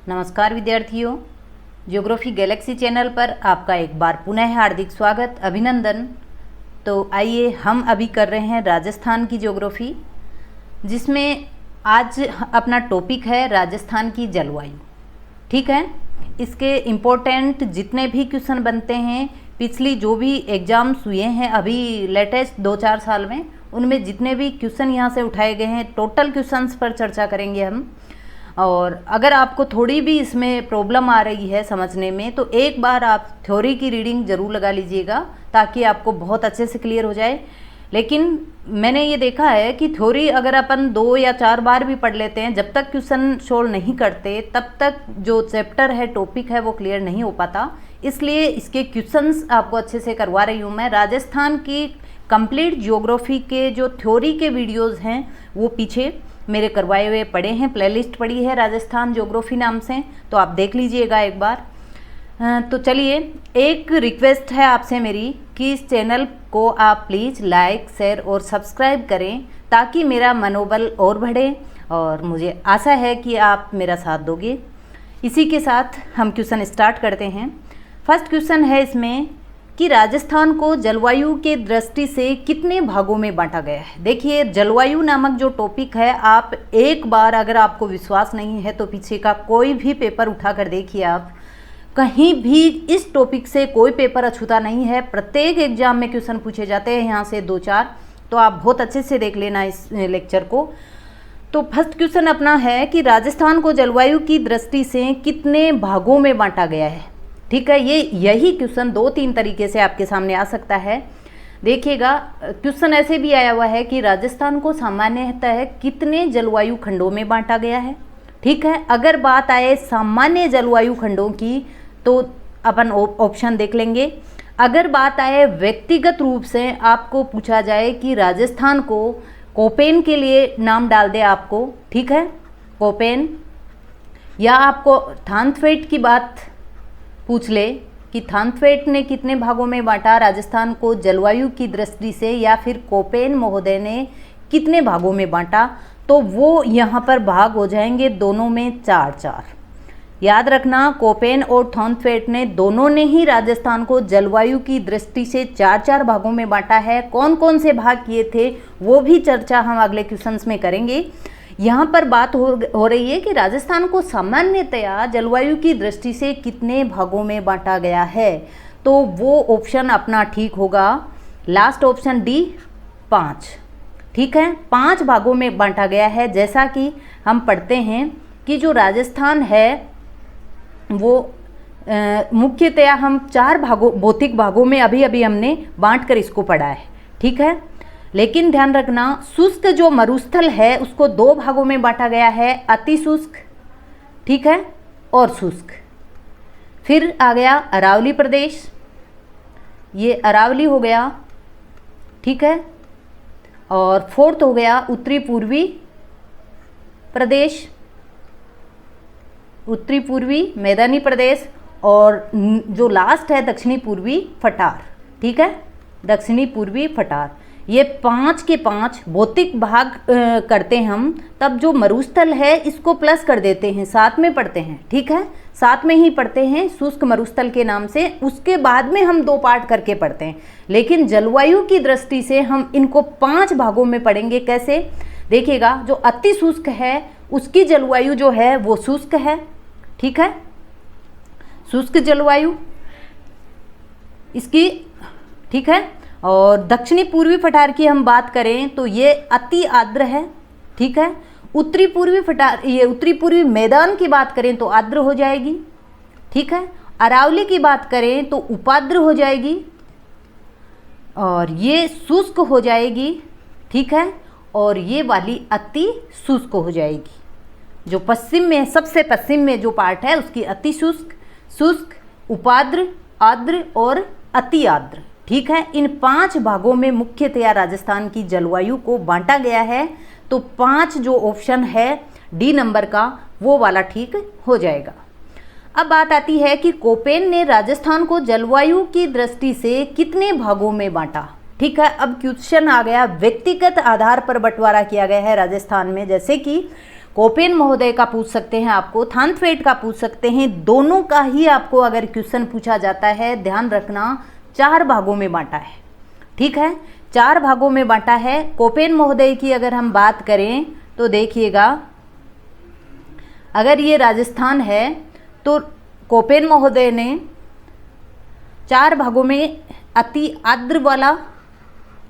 नमस्कार विद्यार्थियों, geography Galaxy channel पर आपका एक बार पुनः हार्दिक स्वागत, अभिनंदन। तो आइए हम अभी कर रहे हैं राजस्थान की ज्योग्राफी, जिसमें आज अपना टॉपिक है राजस्थान की जलवायु। ठीक है, इसके इम्पोर्टेंट जितने भी क्वेश्चन बनते हैं, पिछली जो भी एग्ज़ाम्स हुए हैं अभी लेटेस्ट 2-4 साल में, उनमें जितने भी क्वेश्चन यहाँ से उठाए गए हैं, टोटल क्वेश्चंस पर चर्चा करेंगे हम। और अगर आपको थोड़ी भी इसमें प्रॉब्लम आ रही है समझने में, तो एक बार आप थ्योरी की रीडिंग ज़रूर लगा लीजिएगा, ताकि आपको बहुत अच्छे से क्लियर हो जाए। लेकिन मैंने ये देखा है कि थ्योरी अगर अपन 2 या 4 बार भी पढ़ लेते हैं, जब तक क्वेश्चन सोल्व नहीं करते तब तक जो चैप्टर है, टॉपिक है, वो क्लियर नहीं हो पाता। इसलिए इसके क्वेश्चंस आपको अच्छे से करवा रही हूँ मैं। राजस्थान की कंप्लीट ज्योग्राफी के जो थ्योरी के वीडियोज़ हैं, वो पीछे मेरे करवाए हुए पड़े हैं, प्लेलिस्ट पड़ी है राजस्थान ज्योग्राफी नाम से, तो आप देख लीजिएगा एक बार। तो चलिए, एक रिक्वेस्ट है आपसे मेरी कि इस चैनल को आप प्लीज़ लाइक, शेयर और सब्सक्राइब करें, ताकि मेरा मनोबल और बढ़े, और मुझे आशा है कि आप मेरा साथ दोगे। इसी के साथ हम क्वेश्चन स्टार्ट करते हैं। फर्स्ट क्वेश्चन है इसमें कि राजस्थान को जलवायु के दृष्टि से कितने भागों में बांटा गया है। देखिए, जलवायु नामक जो टॉपिक है, आप एक बार अगर आपको विश्वास नहीं है तो पीछे का कोई भी पेपर उठा कर देखिए, आप कहीं भी इस टॉपिक से कोई पेपर अछूता नहीं है। प्रत्येक एग्जाम में क्वेश्चन पूछे जाते हैं यहाँ से 2-4, तो आप बहुत अच्छे से देख लेना इस लेक्चर को। तो फर्स्ट क्वेश्चन अपना है कि राजस्थान को जलवायु की दृष्टि से कितने भागों में बांटा गया है। ठीक है, यही क्वेश्चन 2-3 तरीके से आपके सामने आ सकता है। देखिएगा, क्वेश्चन ऐसे भी आया हुआ है कि राजस्थान को सामान्यतः कितने जलवायु खंडों में बांटा गया है। ठीक है, अगर बात आए सामान्य जलवायु खंडों की, तो अपन ऑप्शन देख लेंगे। अगर बात आए व्यक्तिगत रूप से आपको पूछा जाए कि राजस्थान को कोपेन के लिए नाम डाल दे आपको, ठीक है, कोपेन, या आपको थानथवेट की बात पूछ ले कि थानथवेट ने कितने भागों में बांटा राजस्थान को जलवायु की दृष्टि से, या फिर कोपेन महोदय ने कितने भागों में बांटा, तो वो यहाँ पर भाग हो जाएंगे दोनों में 4-4। याद रखना, कोपेन और थानथवेट ने दोनों ने ही राजस्थान को जलवायु की दृष्टि से 4-4 भागों में बांटा है। कौन कौन से भाग किए थे वो भी चर्चा हम अगले क्वेश्चंस में करेंगे। यहाँ पर बात हो रही है कि राजस्थान को सामान्यतया जलवायु की दृष्टि से कितने भागों में बांटा गया है, तो वो ऑप्शन अपना ठीक होगा लास्ट ऑप्शन डी, 5। ठीक है, 5 भागों में बांटा गया है। जैसा कि हम पढ़ते हैं कि जो राजस्थान है वो मुख्यतया हम 4 भागों, भौतिक भागों में अभी हमने बांट कर इसको पढ़ा है। ठीक है, लेकिन ध्यान रखना, शुष्क जो मरुस्थल है उसको 2 भागों में बांटा गया है, अति शुष्क, ठीक है, और शुष्क। फिर आ गया अरावली प्रदेश, ये अरावली हो गया, ठीक है, और फोर्थ हो गया उत्तरी पूर्वी प्रदेश, उत्तरी पूर्वी मैदानी प्रदेश, और जो लास्ट है दक्षिणी पूर्वी फटार। ठीक है, दक्षिणी पूर्वी फटार। ये 5 के 5 भौतिक भाग करते हम, तब जो मरुस्थल है इसको प्लस कर देते हैं, साथ में पढ़ते हैं। ठीक है, साथ में ही पढ़ते हैं शुष्क मरुस्थल के नाम से, उसके बाद में हम 2 पार्ट करके पढ़ते हैं। लेकिन जलवायु की दृष्टि से हम इनको 5 भागों में पढ़ेंगे। कैसे, देखिएगा, जो अति शुष्क है उसकी जलवायु जो है वो शुष्क है। ठीक है, शुष्क जलवायु इसकी, ठीक है। और दक्षिणी पूर्वी पठार की हम बात करें तो ये अति आर्द्र है। ठीक है, उत्तरी पूर्वी पठार, ये उत्तरी पूर्वी मैदान की बात करें तो आर्द्र हो जाएगी। ठीक है, अरावली की बात करें तो उपाद्र हो जाएगी, और ये शुष्क हो जाएगी। ठीक है, और ये वाली अति शुष्क हो जाएगी। जो पश्चिम में, सबसे पश्चिम में जो पार्ट है उसकी अति शुष्क, शुष्क, उपाद्र, आर्द्र और अति आर्द्र। ठीक है, इन 5 भागों में मुख्यतया राजस्थान की जलवायु को बांटा गया है। तो 5 जो ऑप्शन है डी नंबर का, वो वाला ठीक हो जाएगा। अब बात आती है कि कोपेन ने राजस्थान को जलवायु की दृष्टि से कितने भागों में बांटा। ठीक है, अब क्वेश्चन आ गया व्यक्तिगत आधार पर बंटवारा किया गया है राजस्थान में। जैसे कि कोपेन महोदय का पूछ सकते हैं, आपको थानथवेट का पूछ सकते हैं। दोनों का ही आपको अगर क्वेश्चन पूछा जाता है, ध्यान रखना 4 भागों में बांटा है, ठीक है, 4 भागों में बांटा है। कोपेन महोदय की अगर हम बात करें तो देखिएगा, अगर ये राजस्थान है तो कोपेन महोदय ने 4 भागों में अति आर्द्र वाला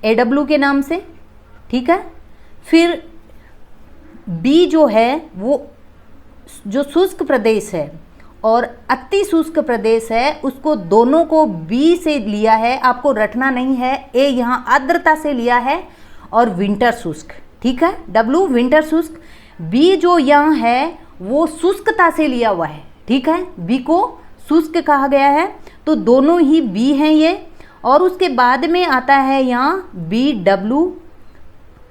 AW के नाम से, ठीक है, फिर बी जो है वो जो शुष्क प्रदेश है और अति शुष्क प्रदेश है, उसको दोनों को बी से लिया है, आपको रटना नहीं है। ए यहाँ आर्द्रता से लिया है और विंटर शुष्क, ठीक है, W विंटर शुष्क। बी जो यहाँ है वो शुष्कता से लिया हुआ है, ठीक है, बी को शुष्क कहा गया है, तो दोनों ही बी हैं ये। और उसके बाद में आता है यहाँ BW,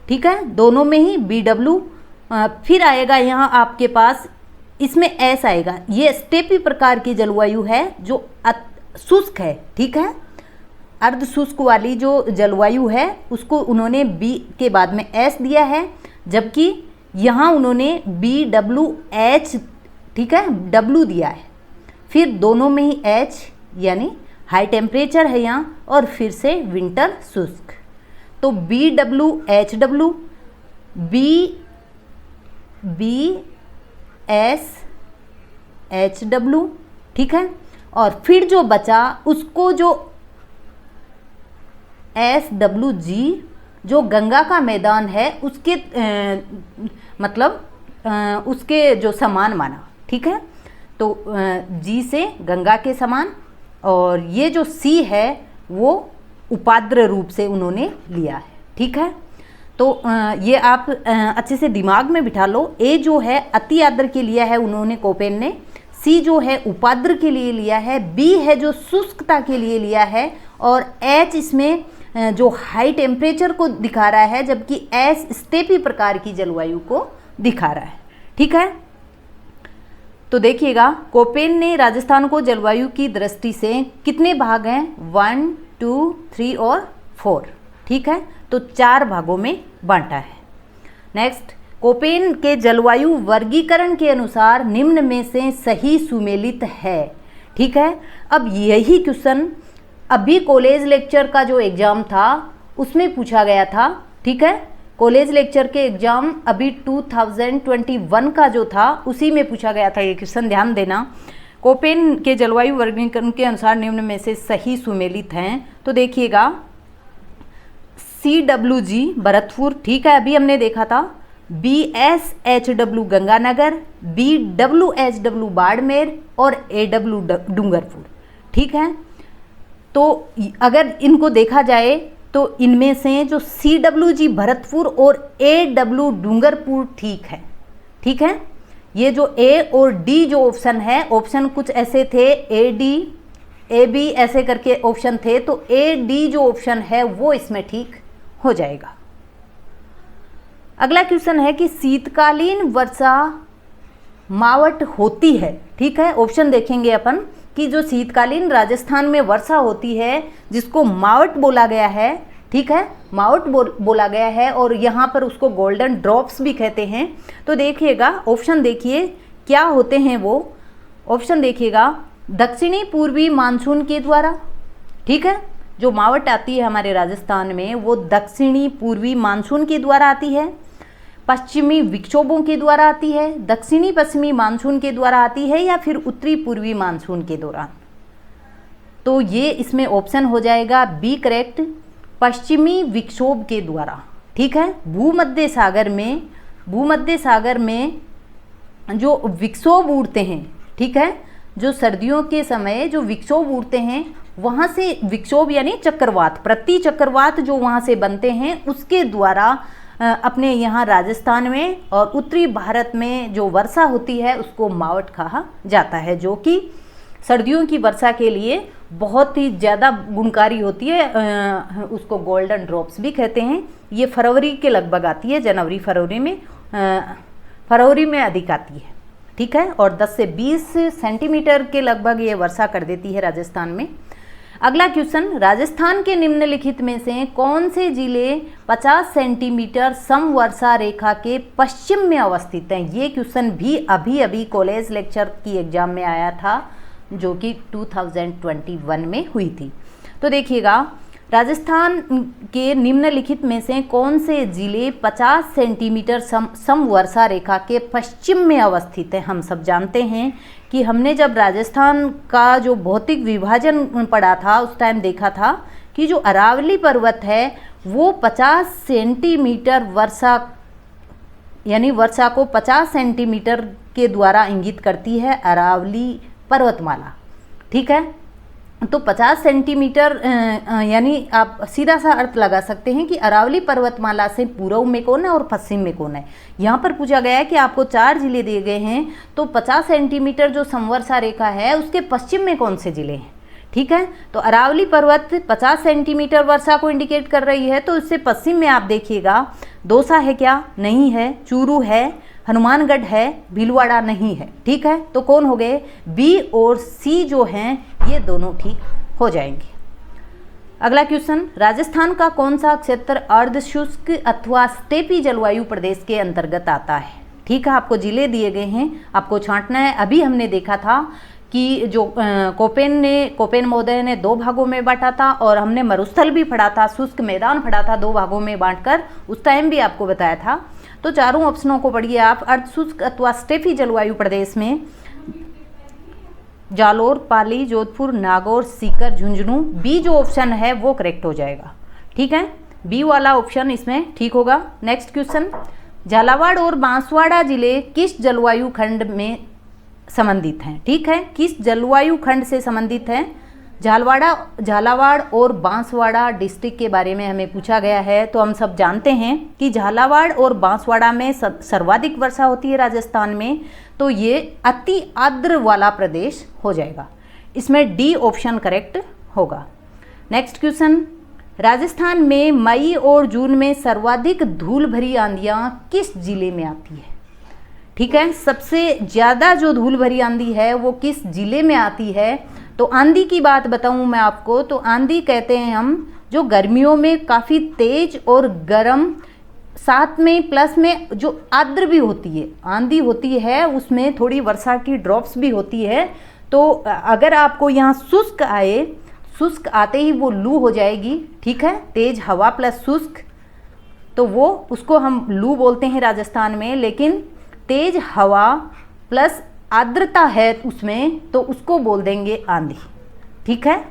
ठीक है, दोनों में ही BW। फिर आएगा यहाँ आपके पास, इसमें S आएगा। ये स्टेपी प्रकार की जलवायु है जो शुष्क है, ठीक है, अर्ध शुष्क वाली जो जलवायु है उसको उन्होंने B के बाद में S दिया है, जबकि यहाँ उन्होंने BWH, ठीक है, W दिया है। फिर दोनों में ही H यानी हाई टेम्परेचर है यहाँ, और फिर से विंटर शुष्क। तो BWHW, BSHW, ठीक है, और फिर जो बचा उसको जो SWG जो गंगा का मैदान है उसके मतलब उसके जो समान माना, ठीक है, तो G से गंगा के समान, और ये जो C है वो उपाद्र रूप से उन्होंने लिया है, ठीक है। तो ये आप अच्छे से दिमाग में बिठा लो। A जो है अति आर्द्र के लिया है उन्होंने कोपेन ने, C जो है उपाद्र के लिए लिया है, B है जो शुष्कता के लिए लिया है, और H इसमें जो हाई टेम्परेचर को दिखा रहा है, जबकि S स्टेपी प्रकार की जलवायु को दिखा रहा है, ठीक है। तो देखिएगा, कोपेन ने राजस्थान को जलवायु की दृष्टि से कितने भाग हैं, 1, 2, 3 और 4, ठीक है, तो 4 भागों में बांटा है। नेक्स्ट, कोपेन के जलवायु वर्गीकरण के अनुसार निम्न में से सही सुमेलित है, ठीक है। अब यही क्वेश्चन अभी कॉलेज लेक्चर का जो एग्ज़ाम था उसमें पूछा गया था, ठीक है, कॉलेज लेक्चर के एग्ज़ाम अभी 2021 का जो था उसी में पूछा गया था ये क्वेश्चन, ध्यान देना। कोपेन के जलवायु वर्गीकरण के अनुसार निम्न में से सही सुमेलित हैं, तो देखिएगा CWG भरतपुर, ठीक है, अभी हमने देखा था, BSHW गंगानगर, BWHW बाड़मेर और AW डूंगरपुर, ठीक है। तो अगर इनको देखा जाए तो इनमें से जो CWG भरतपुर और AW डूंगरपुर ठीक है, ठीक है। ये जो A और D जो ऑप्शन है, ऑप्शन कुछ ऐसे थे, AD AB ऐसे करके ऑप्शन थे, तो AD जो ऑप्शन है वो इसमें ठीक हो जाएगा। अगला क्वेश्चन है कि शीतकालीन वर्षा मावट होती है, ठीक है, ऑप्शन देखेंगे अपन कि जो शीतकालीन राजस्थान में वर्षा होती है जिसको मावट बोला गया है, ठीक है, मावट बोला गया है, और यहाँ पर उसको गोल्डन ड्रॉप्स भी कहते हैं। तो देखिएगा, ऑप्शन देखिए क्या होते हैं वो, ऑप्शन देखिएगा, दक्षिणी पूर्वी मानसून के द्वारा, ठीक है, जो मावट आती है हमारे राजस्थान में वो दक्षिणी पूर्वी मानसून के द्वारा आती है, पश्चिमी विक्षोभों के द्वारा आती है, दक्षिणी पश्चिमी मानसून के द्वारा आती है, या फिर उत्तरी पूर्वी मानसून के दौरान। तो ये इसमें ऑप्शन हो जाएगा बी करेक्ट, पश्चिमी विक्षोभ के द्वारा, ठीक है। भूमध्य सागर में जो विक्षोभ उड़ते हैं, ठीक है, जो सर्दियों के समय जो विक्षोभ उड़ते हैं वहाँ से विक्षोभ यानी चक्रवात, प्रति चक्रवात जो वहाँ से बनते हैं उसके द्वारा अपने यहाँ राजस्थान में और उत्तरी भारत में जो वर्षा होती है उसको मावट कहा जाता है, जो कि सर्दियों की वर्षा के लिए बहुत ही ज़्यादा गुणकारी होती है, उसको गोल्डन ड्रॉप्स भी कहते हैं। ये फरवरी के लगभग आती है, जनवरी फरवरी में अधिक आती है, ठीक है, और 10 से 20 सेंटीमीटर के लगभग ये वर्षा कर देती है राजस्थान में। अगला क्वेश्चन, राजस्थान के निम्नलिखित में से कौन से जिले 50 सेंटीमीटर समवर्षा रेखा के पश्चिम में अवस्थित हैं? ये क्वेश्चन भी अभी अभी कॉलेज लेक्चर की एग्जाम में आया था, जो कि 2021 में हुई थी। तो देखिएगा, राजस्थान के निम्नलिखित में से कौन से जिले 50 सेंटीमीटर समवर्षा रेखा के पश्चिम में अवस्थित है? हम सब जानते हैं कि हमने जब राजस्थान का जो भौतिक विभाजन पढ़ा था उस टाइम देखा था कि जो अरावली पर्वत है वो 50 सेंटीमीटर वर्षा, यानी वर्षा को 50 सेंटीमीटर के द्वारा इंगित करती है अरावली पर्वतमाला। ठीक है, तो 50 सेंटीमीटर यानी आप सीधा सा अर्थ लगा सकते हैं कि अरावली पर्वतमाला से पूर्व में कौन है और पश्चिम में कौन है। यहाँ पर पूछा गया है कि आपको 4 जिले दिए गए हैं, तो 50 सेंटीमीटर जो समवर्षा रेखा है उसके पश्चिम में कौन से जिले हैं। ठीक है, तो अरावली पर्वत 50 सेंटीमीटर वर्षा को इंडिकेट कर रही है, तो इससे पश्चिम में आप देखिएगा दौसा है क्या? नहीं है। चूरू है, हनुमानगढ़ है, भीलवाड़ा नहीं है। ठीक है, तो कौन हो गए? बी और सी जो हैं ये दोनों ठीक हो जाएंगे। अगला क्वेश्चन, राजस्थान का कौन सा क्षेत्र अर्धशुष्क अथवा स्टेपी जलवायु प्रदेश के अंतर्गत आता है? ठीक है, आपको जिले दिए गए हैं, आपको छांटना है। अभी हमने देखा था कि जो कोपेन महोदय ने 2 भागों में बांटा था, और हमने मरुस्थल भी पढ़ा था, शुष्क मैदान पढ़ा था 2 भागों में बांटकर, उस टाइम भी आपको बताया था। तो चारों ऑप्शनों को पढ़िए आप। अर्धशुष्क अथवा स्टेपी जलवायु प्रदेश में जालोर, पाली, जोधपुर, नागौर, सीकर, झुंझुनू, बी जो ऑप्शन है वो करेक्ट हो जाएगा। ठीक है, बी वाला ऑप्शन इसमें ठीक होगा। नेक्स्ट क्वेश्चन, झालावाड़ और बांसवाड़ा जिले किस जलवायु खंड में संबंधित हैं? ठीक है, किस जलवायु खंड से संबंधित हैं? झालावाड़ और बांसवाड़ा डिस्ट्रिक्ट के बारे में हमें पूछा गया है। तो हम सब जानते हैं कि झालावाड़ और बांसवाड़ा में सर्वाधिक वर्षा होती है राजस्थान में, तो ये अति आर्द्र वाला प्रदेश हो जाएगा। इसमें डी ऑप्शन करेक्ट होगा। नेक्स्ट क्वेश्चन, राजस्थान में मई और जून में सर्वाधिक धूल भरी आंधियां किस जिले में आती है? ठीक है, सबसे ज़्यादा जो धूल भरी आंधी है वो किस जिले में आती है? तो आंधी की बात बताऊं मैं आपको, तो आंधी कहते हैं हम जो गर्मियों में काफ़ी तेज और गर्म, साथ में प्लस में जो आर्द्र भी होती है आंधी होती है, उसमें थोड़ी वर्षा की ड्रॉप्स भी होती है। तो अगर आपको यहाँ शुष्क आए, शुष्क आते ही वो लू हो जाएगी। ठीक है, तेज हवा प्लस शुष्क, तो वो उसको हम लू बोलते हैं राजस्थान में। लेकिन तेज हवा प्लस आर्द्रता है उसमें, तो उसको बोल देंगे आंधी। ठीक है,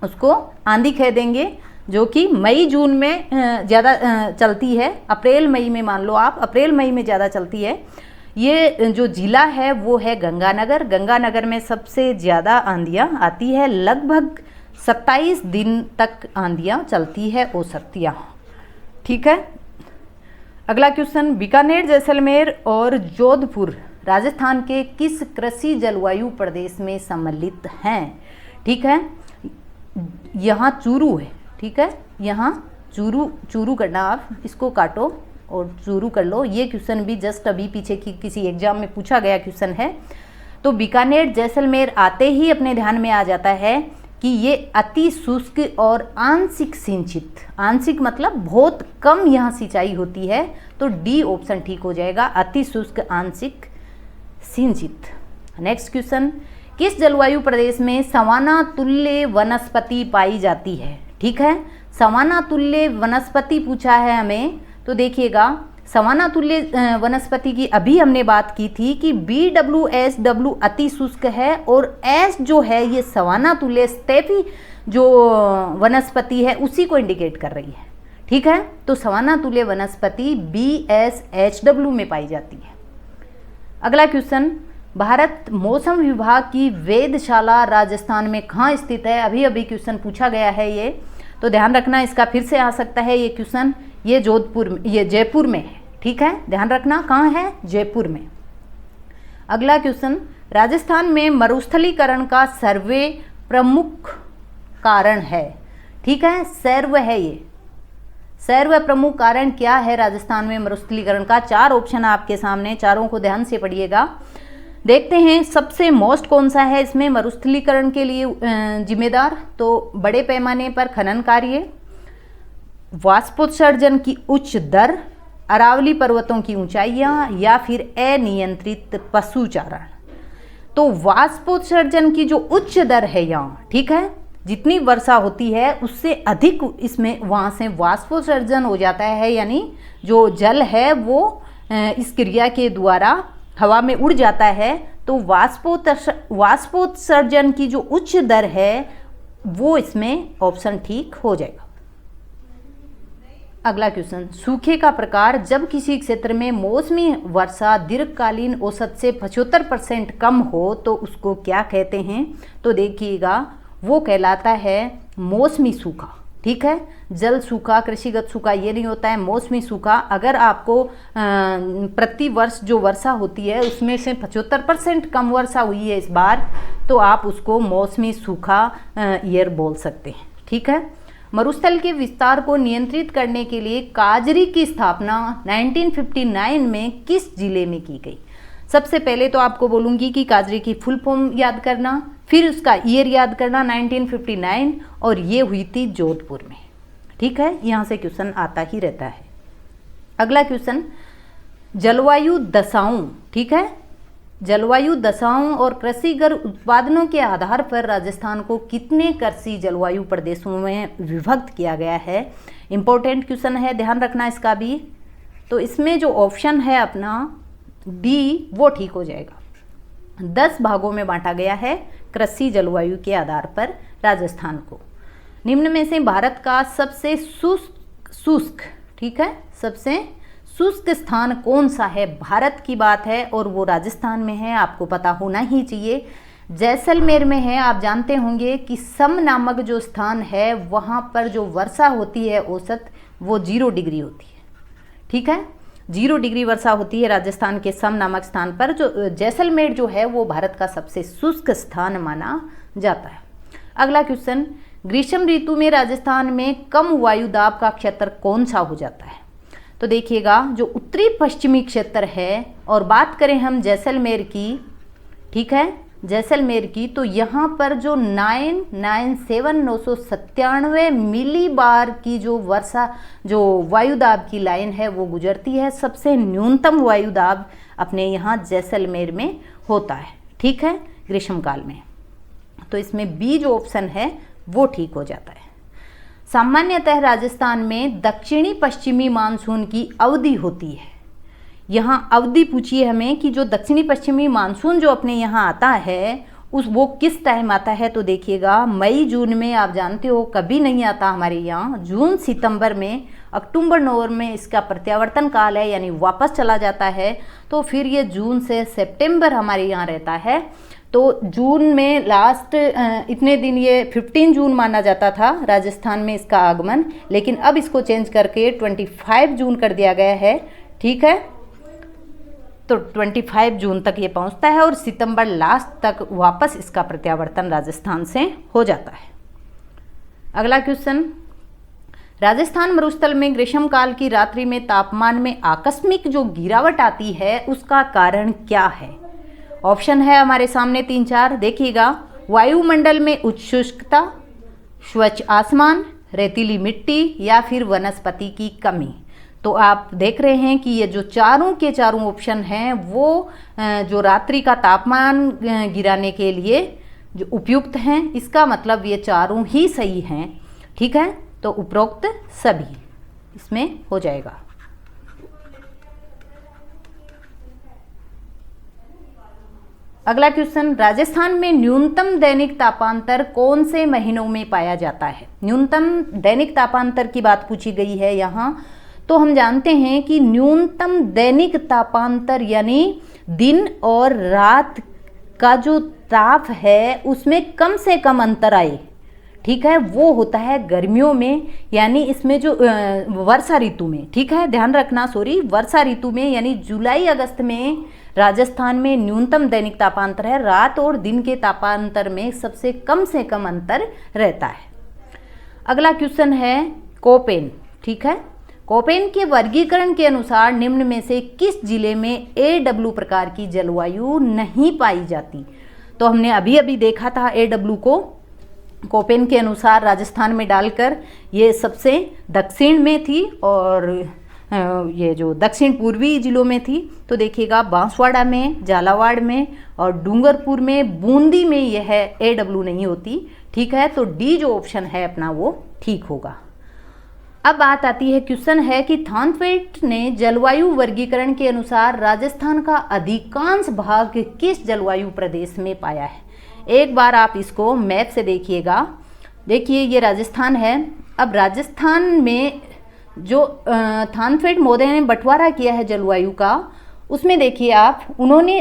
उसको आंधी कह देंगे, जो कि मई जून में ज़्यादा चलती है। अप्रैल मई में मान लो आप, अप्रैल मई में ज़्यादा चलती है। ये जो जिला है वो है गंगानगर। गंगानगर में सबसे ज़्यादा आंधियाँ आती है, लगभग 27 दिन तक आंधियाँ चलती है औसतियाँ। ठीक है, अगला क्वेश्चन, बीकानेर, जैसलमेर और जोधपुर राजस्थान के किस कृषि जलवायु प्रदेश में सम्मिलित हैं? ठीक है, यहाँ चूरू है। ठीक है, यहाँ चूरू करना, आप इसको काटो और चूरू कर लो। ये क्वेश्चन भी जस्ट अभी पीछे की किसी एग्जाम में पूछा गया क्वेश्चन है। तो बीकानेर, जैसलमेर आते ही अपने ध्यान में आ जाता है कि ये अति शुष्क और आंशिक सिंचित, आंशिक मतलब बहुत कम यहाँ सिंचाई होती है, तो डी ऑप्शन ठीक हो जाएगा, अति शुष्क आंशिक सिंचित। नेक्स्ट क्वेश्चन, किस जलवायु प्रदेश में सवाना तुल्य वनस्पति पाई जाती है? ठीक है, सवाना तुल्य वनस्पति पूछा है हमें, तो देखिएगा सवाना तुल्य वनस्पति की अभी हमने बात की थी कि BWSW अति शुष्क है, और एस जो है ये सवाना तुल्य स्टेपी जो वनस्पति है उसी को इंडिकेट कर रही है। ठीक है, तो सवाना तुल्य वनस्पति BSHW में पाई जाती है। अगला क्वेश्चन, भारत मौसम विभाग की वेधशाला राजस्थान में कहाँ स्थित है? अभी अभी क्वेश्चन पूछा गया है ये, तो ध्यान रखना, इसका फिर से आ सकता है ये क्वेश्चन। ये जयपुर में है। ठीक है, ध्यान रखना कहाँ है? जयपुर में। अगला क्वेश्चन, राजस्थान में मरुस्थलीकरण का सर्वे प्रमुख कारण है? ठीक है, सर्व है ये। सर्व प्रमुख कारण क्या है राजस्थान में मरुस्थलीकरण का? 4 ऑप्शन आपके सामने, चारों को ध्यान से पढ़िएगा। देखते हैं सबसे मोस्ट कौन सा है इसमें मरुस्थलीकरण के लिए जिम्मेदार। तो बड़े पैमाने पर खनन कार्य, वाष्पोत्सर्जन की उच्च दर, अरावली पर्वतों की ऊंचाइयां, या फिर अनियंत्रित पशुचारण। तो वाष्पोत्सर्जन की जो उच्च दर है यहाँ, ठीक है, जितनी वर्षा होती है उससे अधिक इसमें वहाँ से वाष्पोत्सर्जन हो जाता है, यानी जो जल है वो इस क्रिया के द्वारा हवा में उड़ जाता है। तो वाष्पोत्सर्जन की जो उच्च दर है वो इसमें ऑप्शन ठीक हो जाएगा। अगला क्वेश्चन, सूखे का प्रकार। जब किसी क्षेत्र में मौसमी वर्षा दीर्घकालीन औसत से 75% कम हो तो उसको क्या कहते हैं? तो देखिएगा, वो कहलाता है मौसमी सूखा। ठीक है, जल सूखा, कृषिगत सूखा ये नहीं होता है, मौसमी सूखा। अगर आपको प्रति वर्ष जो वर्षा होती है उसमें से 75% कम वर्षा हुई है इस बार, तो आप उसको मौसमी सूखा ईयर बोल सकते हैं। ठीक है, मरुस्थल के विस्तार को नियंत्रित करने के लिए काजरी की स्थापना 1959 में किस जिले में की गई? सबसे पहले तो आपको बोलूँगी कि काजरी की फुल फॉर्म याद करना, फिर उसका ईयर याद करना 1959, और ये हुई थी जोधपुर में। ठीक है, यहाँ से क्वेश्चन आता ही रहता है। अगला क्वेश्चन, जलवायु दशाओं। ठीक है, जलवायु दशाओं और कृषिगत उत्पादनों के आधार पर राजस्थान को कितने कृषि जलवायु प्रदेशों में विभक्त किया गया है? इम्पोर्टेंट क्वेश्चन है, ध्यान रखना इसका भी। तो इसमें जो ऑप्शन है अपना डी वो ठीक हो जाएगा। 10 भागों में बांटा गया है कृषि जलवायु के आधार पर राजस्थान को। निम्न में से भारत का सबसे शुष्क, ठीक है, सबसे शुष्क स्थान कौन सा है? भारत की बात है और वो राजस्थान में है, आपको पता होना ही चाहिए। जैसलमेर में है। आप जानते होंगे कि सम नामक जो स्थान है वहाँ पर जो वर्षा होती है औसत वो 0 डिग्री होती है। ठीक है, 0 डिग्री वर्षा होती है राजस्थान के सम नामक स्थान पर। जो जैसलमेर जो है वो भारत का सबसे शुष्क स्थान माना जाता है। अगला क्वेश्चन, ग्रीष्म ऋतु में राजस्थान में कम वायुदाब का क्षेत्र कौन सा हो जाता है? तो देखिएगा, जो उत्तरी पश्चिमी क्षेत्र है, और बात करें हम जैसलमेर की, ठीक है, जैसलमेर की, तो यहाँ पर जो 997 मिली बार की जो वर्षा, जो वायुदाब की लाइन है वो गुजरती है। सबसे न्यूनतम वायुदाब अपने यहाँ जैसलमेर में होता है। ठीक है, ग्रीष्मकाल में। तो इसमें बी जो ऑप्शन है वो ठीक हो जाता है। सामान्यतः राजस्थान में दक्षिणी पश्चिमी मानसून की अवधि होती है। यहाँ अवधि पूछिए हमें कि जो दक्षिणी पश्चिमी मानसून जो अपने यहाँ आता है वो किस टाइम आता है? तो देखिएगा, मई जून में आप जानते हो कभी नहीं आता हमारे यहाँ। जून सितंबर में, अक्टूबर नवंबर में इसका प्रत्यावर्तन काल है, यानी वापस चला जाता है। तो फिर ये जून से सितंबर हमारे यहाँ रहता है। तो जून में लास्ट इतने दिन ये 15 जून माना जाता था राजस्थान में इसका आगमन, लेकिन अब इसको चेंज करके 25 जून कर दिया गया है। ठीक है, तो 25 जून तक ये पहुंचता है और सितंबर लास्ट तक वापस इसका प्रत्यावर्तन राजस्थान से हो जाता है। अगला क्वेश्चन, राजस्थान मरुस्थल में ग्रीष्मकाल की रात्रि में तापमान में आकस्मिक जो गिरावट आती है उसका कारण क्या है? ऑप्शन है हमारे सामने 3-4, देखिएगा, वायुमंडल में उच्च शुष्कता, स्वच्छ आसमान, रेतीली मिट्टी, या फिर वनस्पति की कमी। तो आप देख रहे हैं कि ये जो चारों के चारों ऑप्शन हैं वो जो रात्रि का तापमान गिराने के लिए जो उपयुक्त हैं, इसका मतलब ये चारों ही सही हैं। ठीक है, तो उपरोक्त सभी इसमें हो जाएगा। अगला क्वेश्चन, राजस्थान में न्यूनतम दैनिक तापांतर कौन से महीनों में पाया जाता है? न्यूनतम दैनिक तापांतर की बात पूछी गई है यहाँ। तो हम जानते हैं कि न्यूनतम दैनिक तापांतर यानी दिन और रात का जो ताप है उसमें कम से कम अंतर आए, ठीक है, वो होता है गर्मियों में, यानी इसमें जो वर्षा ऋतु में। ठीक है, ध्यान रखना, वर्षा ऋतु में, यानी जुलाई अगस्त में राजस्थान में न्यूनतम दैनिक तापांतर है। रात और दिन के तापांतर में सबसे कम से कम अंतर रहता है। अगला क्वेश्चन है कोपेन। ठीक है, कोपेन के वर्गीकरण के अनुसार निम्न में से किस जिले में AW प्रकार की जलवायु नहीं पाई जाती? तो हमने अभी अभी देखा था AW को कोपेन के अनुसार राजस्थान में डालकर ये सबसे दक्षिण में थी और ये जो दक्षिण पूर्वी जिलों में थी। तो देखिएगा बांसवाड़ा में, झालावाड़ में और डूंगरपुर में, बूंदी में यह AW नहीं होती। ठीक है, तो डी जो ऑप्शन है अपना वो ठीक होगा। अब बात आती है, क्वेश्चन है कि थानथवेट ने जलवायु वर्गीकरण के अनुसार राजस्थान का अधिकांश भाग किस जलवायु प्रदेश में पाया है? एक बार आप इसको मैप से देखिएगा। देखिए ये राजस्थान है। अब राजस्थान में जो थानथवेट महोदय ने बंटवारा किया है जलवायु का, उसमें देखिए आप, उन्होंने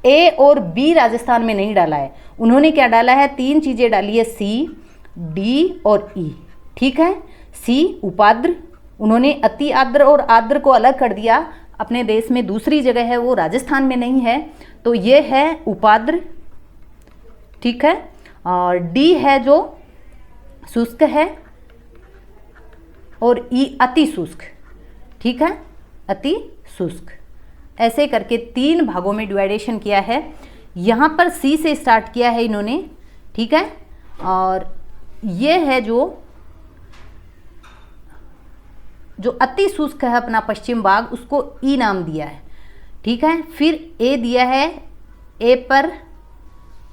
ए और बी राजस्थान में नहीं डाला है। उन्होंने क्या डाला है? 3 चीज़ें डाली है, सी, डी और ई। ठीक है, सी उपाद्र, उन्होंने अति आर्द्र और आर्द्र को अलग कर दिया। अपने देश में दूसरी जगह है, वो राजस्थान में नहीं है, तो ये है उपाद्र। ठीक है, और डी है जो शुष्क है और ई अति शुष्क। ठीक है, अति शुष्क। ऐसे करके 3 भागों में डिवाइडेशन किया है। यहाँ पर सी से स्टार्ट किया है इन्होंने। ठीक है, और ये है जो अति शुष्क है अपना पश्चिम भाग, उसको ई नाम दिया है। ठीक है, फिर ए दिया है, ए पर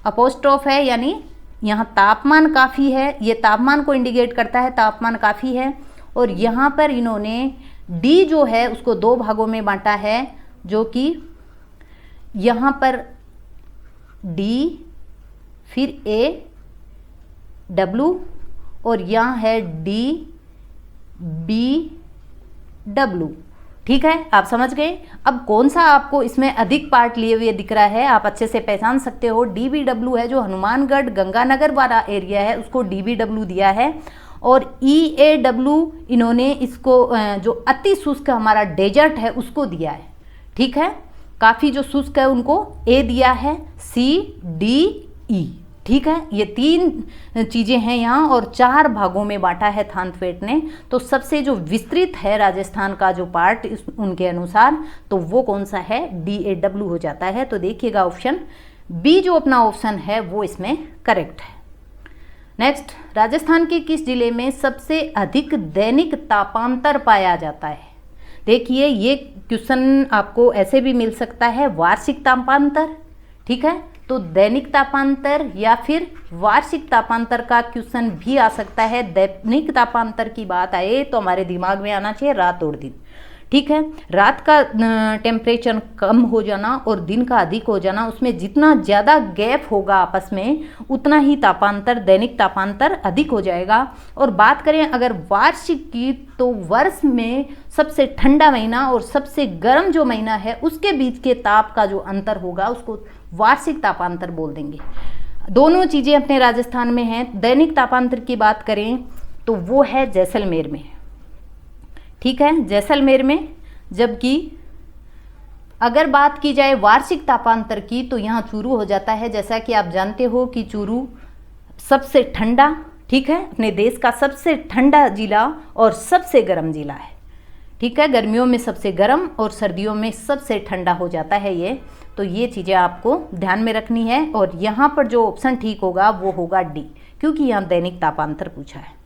अपोस्ट्रोफ है, यानी यहाँ तापमान काफ़ी है, ये तापमान को इंडिकेट करता है, तापमान काफ़ी है। और यहाँ पर इन्होंने डी जो है उसको 2 भागों में बांटा है, जो कि यहाँ पर डी, फिर ए डब्लू और यहाँ है डी बी डब्लू। ठीक है, आप समझ गए। अब कौन सा आपको इसमें अधिक पार्ट लिए हुए दिख रहा है, आप अच्छे से पहचान सकते हो। DBW है, जो हनुमानगढ़ गंगानगर वाला एरिया है, उसको DBW दिया है। और EAW इन्होंने इसको जो अति शुष्क हमारा डेजर्ट है उसको दिया है। ठीक है, काफ़ी जो शुष्क है उनको ए दिया है, C, D, E। ठीक है, ये 3 चीज़ें हैं यहाँ, और 4 भागों में बांटा है थानथवेट ने। तो सबसे जो विस्तृत है राजस्थान का जो पार्ट उनके अनुसार, तो वो कौन सा है? DAW हो जाता है। तो देखिएगा ऑप्शन बी जो अपना ऑप्शन है वो इसमें करेक्ट है। नेक्स्ट, राजस्थान के किस जिले में सबसे अधिक दैनिक तापांतर पाया जाता है? देखिए ये क्वेश्चन आपको ऐसे भी मिल सकता है, वार्षिक तापांतर। ठीक है, तो दैनिक तापांतर या फिर वार्षिक तापांतर का क्वेश्चन भी आ सकता है। दैनिक तापांतर की बात आए तो हमारे दिमाग में आना चाहिए रात और दिन। ठीक है, रात का टेम्परेचर कम हो जाना और दिन का अधिक हो जाना, उसमें जितना ज़्यादा गैप होगा आपस में उतना ही तापांतर, दैनिक तापांतर अधिक हो जाएगा। और बात करें अगर वार्षिक की, तो वर्ष में सबसे ठंडा महीना और सबसे गर्म जो महीना है उसके बीच के ताप का जो अंतर होगा उसको वार्षिक तापांतर बोल देंगे। दोनों चीज़ें अपने राजस्थान में हैं। दैनिक तापांतर की बात करें तो वो है जैसलमेर में। ठीक है, जैसलमेर में। जबकि अगर बात की जाए वार्षिक तापांतर की तो यहाँ चूरू हो जाता है। जैसा कि आप जानते हो कि चूरू सबसे ठंडा, ठीक है, अपने देश का सबसे ठंडा जिला और सबसे गर्म जिला है। ठीक है, गर्मियों में सबसे गर्म और सर्दियों में सबसे ठंडा हो जाता है ये। तो ये चीज़ें आपको ध्यान में रखनी है। और यहाँ पर जो ऑप्शन ठीक होगा वो होगा डी, क्योंकि यहाँ दैनिक तापांतर पूछा है।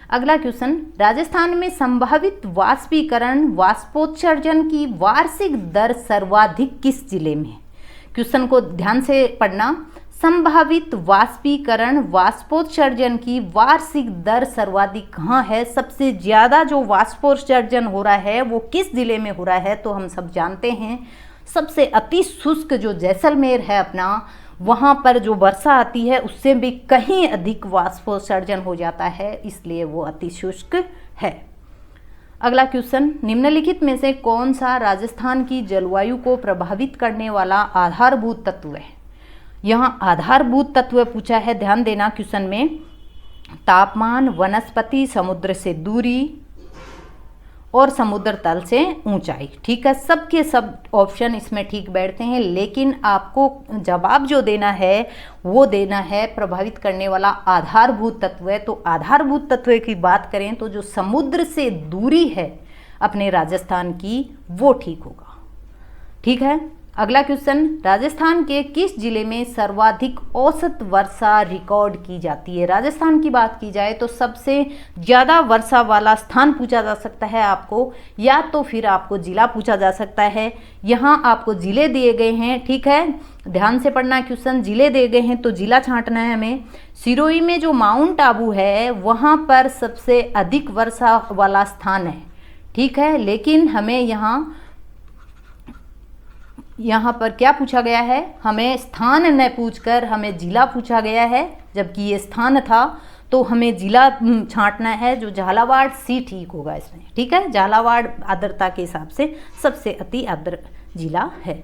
अगला क्वेश्चन, राजस्थान में संभावित वाष्पीकरण वाष्पोत्सर्जन की वार्षिक दर सर्वाधिक किस जिले में? क्वेश्चन को ध्यान से पढ़ना। संभावित वाष्पीकरण वाष्पोत्सर्जन की वार्षिक दर सर्वाधिक कहाँ है? सबसे ज़्यादा जो वाष्पोत्सर्जन हो रहा है वो किस जिले में हो रहा है? तो हम सब जानते हैं, सबसे अति शुष्क जो जैसलमेर है अपना, वहाँ पर जो वर्षा आती है उससे भी कहीं अधिक वाष्पोत्सर्जन हो जाता है, इसलिए वो अति शुष्क है। अगला क्वेश्चन, निम्नलिखित में से कौन सा राजस्थान की जलवायु को प्रभावित करने वाला आधारभूत तत्व है? यहाँ आधारभूत तत्व पूछा है, ध्यान देना क्वेश्चन में। तापमान, वनस्पति, समुद्र से दूरी और समुद्र तल से ऊंचाई। ठीक है, सबके सब ऑप्शन इसमें ठीक बैठते हैं, लेकिन आपको जवाब जो देना है वो देना है प्रभावित करने वाला आधारभूत तत्व है। तो आधारभूत तत्व की बात करें तो जो समुद्र से दूरी है, अपने राजस्थान की वो ठीक होगा। ठीक है, अगला क्वेश्चन, राजस्थान के किस जिले में सर्वाधिक औसत वर्षा रिकॉर्ड की जाती है? राजस्थान की बात की जाए तो सबसे ज़्यादा वर्षा वाला स्थान पूछा जा सकता है आपको, या तो फिर आपको जिला पूछा जा सकता है। यहाँ आपको जिले दिए गए हैं, ठीक है, ध्यान से पढ़ना क्वेश्चन, जिले दिए गए हैं तो जिला छांटना है हमें। सिरोही में जो माउंट आबू है वहाँ पर सबसे अधिक वर्षा वाला स्थान है, ठीक है, लेकिन हमें यहाँ पर क्या पूछा गया है, हमें स्थान न पूछकर हमें जिला पूछा गया है, जबकि ये स्थान था तो हमें जिला छांटना है, जो झालावाड़ सी ठीक होगा इसमें। ठीक है, झालावाड़ आर्द्रता के हिसाब से सबसे अति आर्द्र जिला है।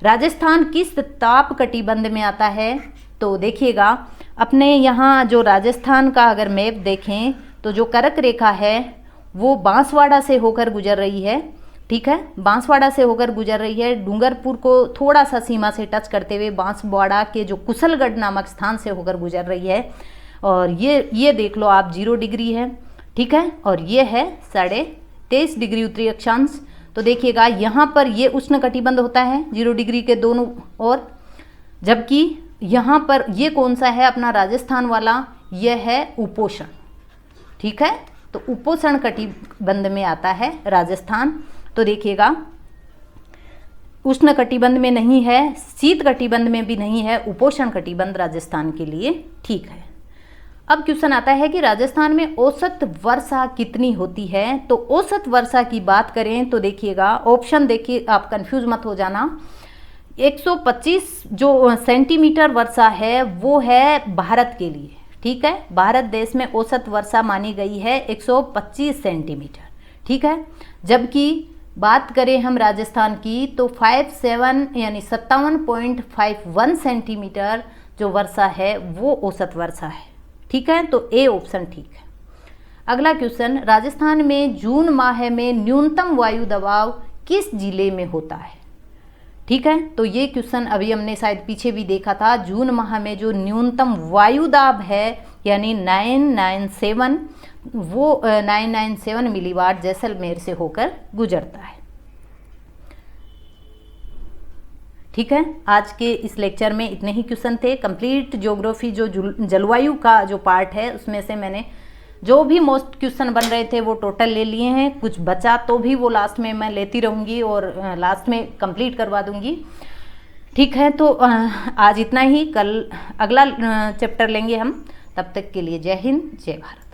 राजस्थान किस ताप कटिबंध में आता है? तो देखिएगा, अपने यहाँ जो राजस्थान का अगर मैप देखें तो जो कर्क रेखा है वो बांसवाड़ा से होकर गुजर रही है, ठीक है, बांसवाड़ा से होकर गुजर रही है, डूंगरपुर को थोड़ा सा सीमा से टच करते हुए बांसवाड़ा के जो कुशलगढ़ नामक स्थान से होकर गुजर रही है, और ये देख लो आप 0 डिग्री है, ठीक है, और ये है 23.5 डिग्री उत्तरी अक्षांश। तो देखिएगा यहाँ पर ये उष्ण कटिबंध होता है 0 डिग्री के दोनों ओर, जबकि यहाँ पर ये कौन सा है अपना राजस्थान वाला, यह है उपोष्ण, ठीक है, तो उपोष्ण कटिबंध में आता है राजस्थान। तो देखिएगा उष्ण कटिबंध में नहीं है, शीत कटिबंध में भी नहीं है, उपोष्ण कटिबंध राजस्थान के लिए ठीक है। अब क्वेश्चन आता है कि राजस्थान में औसत वर्षा कितनी होती है? तो औसत वर्षा की बात करें तो देखिएगा, ऑप्शन देखिए, आप कंफ्यूज मत हो जाना। 125 जो सेंटीमीटर वर्षा है वो है भारत के लिए, ठीक है, भारत देश में औसत वर्षा मानी गई है 125 सेंटीमीटर, ठीक है, जबकि बात करें हम राजस्थान की तो 57.51 सेंटीमीटर जो वर्षा है वो औसत वर्षा है, ठीक है, तो ए ऑप्शन ठीक है। अगला क्वेश्चन, राजस्थान में जून माह में न्यूनतम वायु दबाव किस जिले में होता है? ठीक है, तो ये क्वेश्चन अभी हमने शायद पीछे भी देखा था। जून माह में जो न्यूनतम वायु दाब है यानी 997, वो 997 मिलीवाट जैसलमेर से होकर गुजरता है। ठीक है, आज के इस लेक्चर में इतने ही क्वेश्चन थे। कंप्लीट ज्योग्राफी जो जलवायु का जो पार्ट है उसमें से मैंने जो भी मोस्ट क्वेश्चन बन रहे थे वो टोटल ले लिए हैं, कुछ बचा तो भी वो लास्ट में मैं लेती रहूँगी और लास्ट में कंप्लीट करवा दूँगी। ठीक है, तो आज इतना ही, कल अगला चैप्टर लेंगे हम। तब तक के लिए जय हिंद, जय भारत।